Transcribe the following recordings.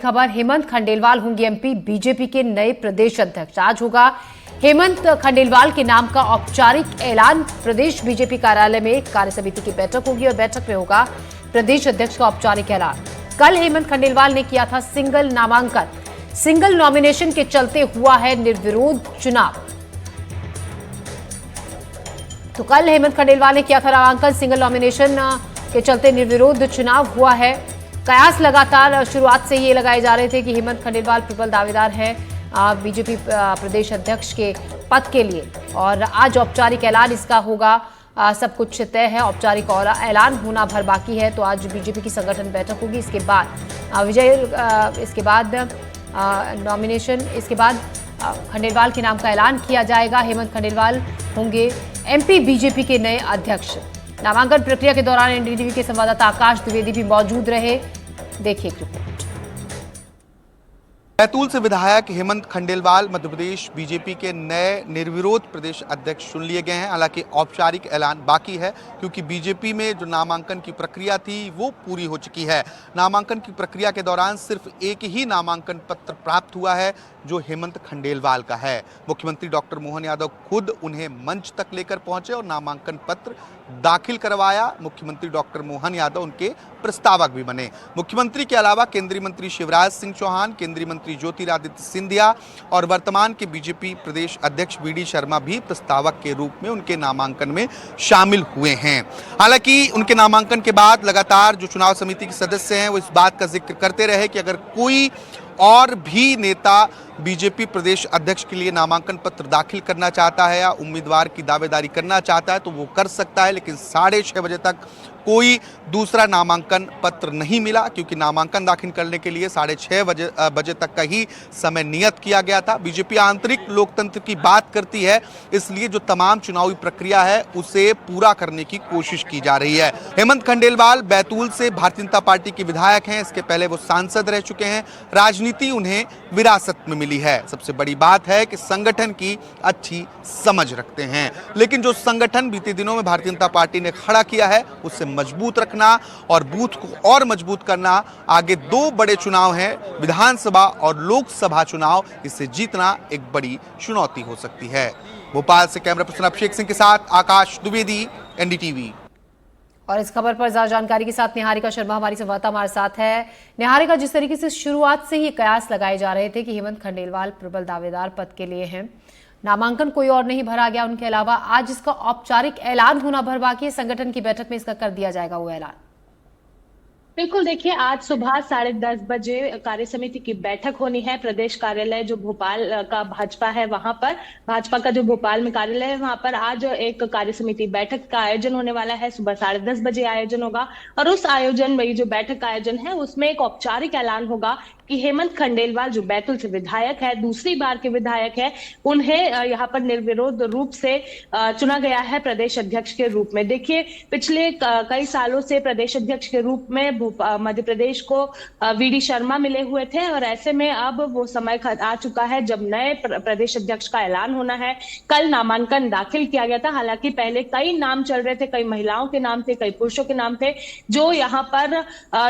खबर, हेमंत खंडेलवाल होंगे MP BJP के नए प्रदेश अध्यक्ष। आज होगा हेमंत खंडेलवाल के नाम का औपचारिक ऐलान। प्रदेश बीजेपी कार्यालय में कार्य समिति की बैठक होगी और बैठक में होगा प्रदेश अध्यक्ष का औपचारिक ऐलान। कल हेमंत खंडेलवाल ने किया था सिंगल नामांकन। सिंगल नॉमिनेशन के चलते हुआ है निर्विरोध चुनाव। तो कल हेमंत खंडेलवाल ने किया था नामांकन, सिंगल नॉमिनेशन के चलते निर्विरोध चुनाव हुआ है। कयास लगातार शुरुआत से ये लगाए जा रहे थे कि हेमंत खंडेलवाल प्रबल दावेदार हैं बीजेपी प्रदेश अध्यक्ष के पद के लिए, और आज औपचारिक ऐलान इसका होगा। सब कुछ तय है, औपचारिक और ऐलान होना भर बाकी है। तो आज बीजेपी की संगठन बैठक होगी, इसके बाद इसके बाद नॉमिनेशन, इसके बाद खंडेलवाल के नाम का ऐलान किया जाएगा। हेमंत खंडेलवाल होंगे एमपी बीजेपी के नए अध्यक्ष। नामांकन प्रक्रिया के दौरान एनडीटीवी के संवाददाता आकाश द्विवेदी भी मौजूद रहे। देखिए रिपोर्ट। बैतूल से विधायक हेमंत खंडेलवाल मध्य प्रदेश बीजेपी के नए निर्विरोध प्रदेश अध्यक्ष चुन लिए गए हैं। हालांकि औपचारिक ऐलान बाकी है, क्योंकि बीजेपी में जो नामांकन की प्रक्रिया थी वो पूरी हो चुकी है। नामांकन की प्रक्रिया के दौरान सिर्फ एक ही नामांकन पत्र प्राप्त हुआ है, जो हेमंत खंडेलवाल का है। मुख्यमंत्री डॉक्टर मोहन यादव खुद उन्हें मंच तक लेकर पहुंचे और नामांकन पत्र दाखिल करवाया। मुख्यमंत्री डॉक्टर मोहन यादव उनके प्रस्तावक भी बने। मुख्यमंत्री के अलावा केंद्रीय मंत्री शिवराज सिंह चौहान, केंद्रीय मंत्री ज्योतिरादित्य सिंधिया और वर्तमान के बीजेपी प्रदेश अध्यक्ष वी.डी. शर्मा भी प्रस्तावक के रूप में उनके नामांकन में शामिल हुए हैं। हालांकि उनके नामांकन के बाद लगातार जो चुनाव समिति के सदस्य हैं वो इस बात का जिक्र करते रहे कि अगर कोई और भी नेता बीजेपी प्रदेश अध्यक्ष के लिए नामांकन पत्र दाखिल करना चाहता है या उम्मीदवार की दावेदारी करना चाहता है तो वो कर सकता है, लेकिन 6:30 बजे तक कोई दूसरा नामांकन पत्र नहीं मिला, क्योंकि नामांकन दाखिल करने के लिए 6:30 बजे तक का ही समय नियत किया गया था। बीजेपी आंतरिक लोकतंत्र की बात करती है, इसलिए जो तमाम चुनावी प्रक्रिया है उसे पूरा करने की कोशिश की जा रही है। हेमंत खंडेलवाल बैतूल से भारतीय जनता पार्टी के विधायक हैं। इसके पहले वो सांसद रह चुके हैं। राजनीति उन्हें विरासत में मिली है। सबसे बड़ी बात है कि संगठन की अच्छी समझ रखते हैं, लेकिन जो संगठन बीते दिनों में भारतीय जनता पार्टी ने खड़ा किया है उससे मजबूत रखना और बूथ को और मजबूत करना। आगे 2 बड़े चुनाव हैं, विधानसभा और लोकसभा चुनाव। इससे जीतना एक बड़ी चुनौती हो सकती है। भोपाल से कैमरा पर्सन अभिषेक सिंह के साथ आकाश द्विवेदी, एनडीटीवी। और इस खबर पर ज्यादा जानकारी के साथ निहारिका शर्मा हमारी संवाददाता हमारे साथ है। निहारिका, जिस तरीके से शुरुआत से ही कयास लगाए जा रहे थे कि हेमंत खंडेलवाल प्रबल दावेदार पद के लिए हैं, नामांकन कोई और नहीं भरा गया उनके अलावा, आज इसका औपचारिक ऐलान होना भर बाकी है। संगठन की बैठक में इसका कर दिया जाएगा वो ऐलान। बिल्कुल, देखिए आज सुबह 10:30 बजे कार्य समिति की बैठक होनी है। प्रदेश कार्यालय जो भोपाल का भाजपा है वहां पर, भाजपा का जो भोपाल में कार्यालय है वहां पर आज एक कार्य समिति बैठक का आयोजन होने वाला है। सुबह 10:30 बजे आयोजन होगा और उस आयोजन में जो बैठक का आयोजन है उसमें एक औपचारिक ऐलान होगा कि हेमंत खंडेलवाल जो बैतूल से विधायक है, दूसरी बार के विधायक है, उन्हें यहाँ पर निर्विरोध रूप से चुना गया है प्रदेश अध्यक्ष के रूप में। देखिए पिछले कई सालों से प्रदेश अध्यक्ष के रूप में मध्य प्रदेश को वी.डी. शर्मा मिले हुए थे और ऐसे में अब वो समय आ चुका है जब नए प्रदेश अध्यक्ष का ऐलान होना है। कल नामांकन दाखिल किया गया था। हालांकि पहले कई नाम चल रहे थे, कई महिलाओं के नाम थे, कई पुरुषों के नाम थे जो यहाँ पर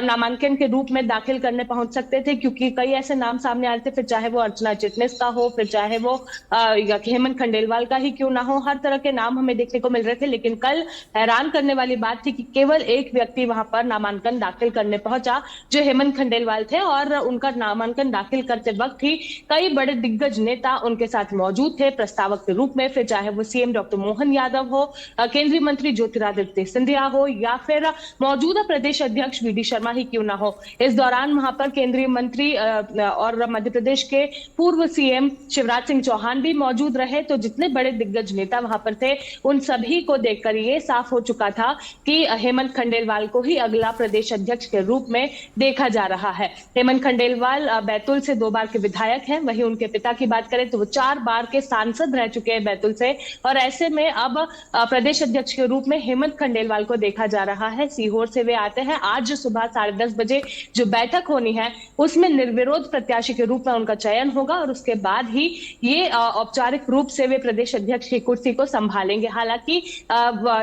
नामांकन के रूप में दाखिल करने पहुंच सकते थे, क्योंकि कई ऐसे नाम सामने आ रहे थे, फिर चाहे वो अर्चना चिटनिस का हो, फिर चाहे वो हेमंत खंडेलवाल का ही क्यों ना हो, हर तरह के नाम हमें देखने को मिल रहे थे। लेकिन कल हैरान करने वाली बात थी कि केवल एक व्यक्ति वहां पर नामांकन दाखिल करने पहुंचा, जो हेमंत खंडेलवाल थे, और उनका नामांकन दाखिल करते वक्त ही कई बड़े दिग्गज नेता उनके साथ मौजूद थे प्रस्तावक के रूप में, फिर चाहे वो सीएम डॉक्टर मोहन यादव हो, केंद्रीय मंत्री ज्योतिरादित्य सिंधिया हो या फिर मौजूदा प्रदेश अध्यक्ष वी.डी. शर्मा ही क्यों ना हो। इस दौरान वहां पर केंद्रीय मंत्री और मध्य प्रदेश के पूर्व सीएम शिवराज सिंह चौहान भी मौजूद रहे। तो जितने बड़े दिग्गज नेता वहां पर थे उन सभी को देखकर ये साफ हो चुका था कि हेमंत खंडेलवाल को ही अगला प्रदेश अध्यक्ष के रूप में देखा जा रहा है। हेमंत खंडेलवाल बैतूल से 2 बार के विधायक हैं। वहीं उनके पिता की बात करें तो वो 4 बार के सांसद रह चुके हैं बैतूल से, और ऐसे में अब प्रदेश अध्यक्ष के रूप में हेमंत खंडेलवाल को देखा जा रहा है। सीहोर से वे आते हैं। आज सुबह 10:30 बजे जो बैठक होनी है उसमें निर्विरोध प्रत्याशी के रूप में उनका चयन होगा और उसके बाद ही ये औपचारिक रूप से वे प्रदेश अध्यक्ष की कुर्सी को संभालेंगे। हालांकि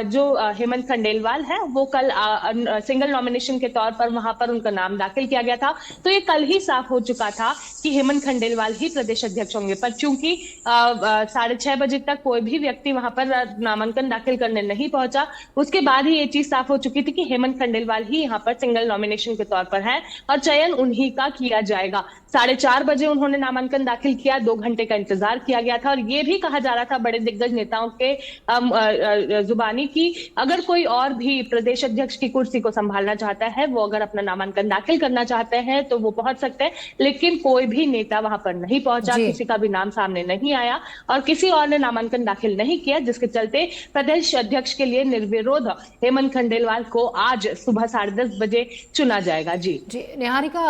जो हेमंत खंडेलवाल है वो कल सिंगल नॉमिनेशन के तौर पर वहां पर उनका नाम दाखिल किया गया था। तो ये कल ही साफ हो चुका था कि हेमंत खंडेलवाल ही प्रदेश अध्यक्ष होंगे, पर चूंकि 6:30 तक कोई भी व्यक्ति वहां पर नामांकन दाखिल करने नहीं पहुंचा, उसके बाद ही ये चीज साफ हो चुकी थी कि हेमंत खंडेलवाल ही यहाँ पर सिंगल नॉमिनेशन के तौर पर है और चयन उन्हीं का किया जाएगा। 4:30 बजे उन्होंने नामांकन दाखिल किया, 2 घंटे का इंतजार किया गया था और ये भी कहा जा रहा था बड़े दिग्गज नेताओं के जुबानी की अगर कोई और भी प्रदेश अध्यक्ष की कुर्सी को संभालना चाहता है, वो अगर अपना नामांकन दाखिल करना चाहते हैं तो वो पहुंच सकते हैं, लेकिन कोई भी नेता वहां पर नहीं पहुंचा, किसी का भी नाम सामने नहीं आया और किसी और ने नामांकन दाखिल नहीं किया, जिसके चलते प्रदेश अध्यक्ष के लिए निर्विरोध हेमंत खंडेलवाल को आज सुबह 10:30 बजे चुना जाएगा। जी निहारिका,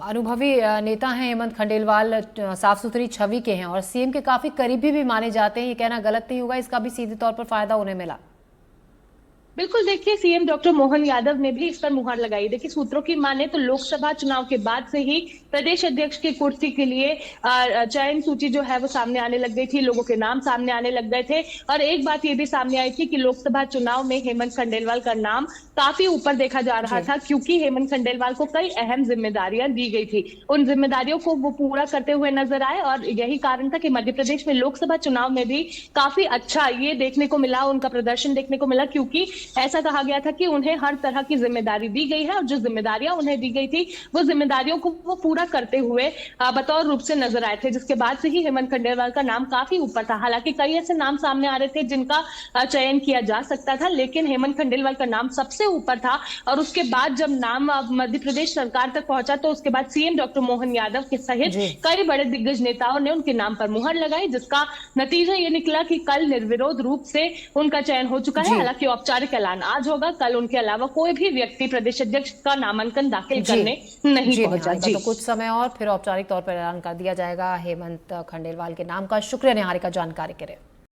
अनुभवी नेता हैं हेमंत खंडेलवाल, साफ सुथरी छवि के हैं और सीएम के काफी करीबी भी माने जाते हैं। ये कहना गलत नहीं होगा, इसका भी सीधे तौर पर फायदा उन्हें मिला। बिल्कुल, देखिए सीएम डॉक्टर मोहन यादव ने भी इस पर मुहर लगाई। देखिए सूत्रों की माने तो लोकसभा चुनाव के बाद से ही प्रदेश अध्यक्ष की कुर्सी के लिए चयन सूची जो है वो सामने आने लग गई थी, लोगों के नाम सामने आने लग गए थे और एक बात ये भी सामने आई थी कि लोकसभा चुनाव में हेमंत खंडेलवाल का नाम काफी ऊपर देखा जा रहा था, क्योंकि हेमंत खंडेलवाल को कई अहम जिम्मेदारियां दी गई थी। उन जिम्मेदारियों को वो पूरा करते हुए नजर आए और यही कारण था कि मध्य प्रदेश में लोकसभा चुनाव में भी काफी अच्छा ये देखने को मिला, उनका प्रदर्शन देखने को मिला, क्योंकि ऐसा कहा गया था कि उन्हें हर तरह की जिम्मेदारी दी गई है और जो जिम्मेदारियां उन्हें दी गई थी वो जिम्मेदारियों को वो पूरा करते हुए बतौर रूप से नजर आए थे, जिसके बाद से ही हेमंत खंडेलवाल का नाम काफी ऊपर था। हालांकि कई ऐसे नाम सामने आ रहे थे जिनका चयन किया जा सकता था, लेकिन हेमंत खंडेलवाल का नाम सबसे ऊपर था और उसके बाद जब नाम मध्य प्रदेश सरकार तक पहुंचा तो उसके बाद सीएम डॉक्टर मोहन यादव के सहित कई बड़े दिग्गज नेताओं ने उनके नाम पर मुहर लगाई, जिसका नतीजा ये निकला कि कल निर्विरोध रूप से उनका चयन हो चुका है। हालांकि औपचारिक ऐलान आज होगा, कल उनके अलावा कोई भी व्यक्ति प्रदेश अध्यक्ष का नामांकन दाखिल करने नहीं पहुंचा। तो कुछ समय और फिर औपचारिक तौर पर ऐलान कर दिया जाएगा हेमंत खंडेलवाल के नाम का। शुक्रिया निहारिका जानकारी के लिए।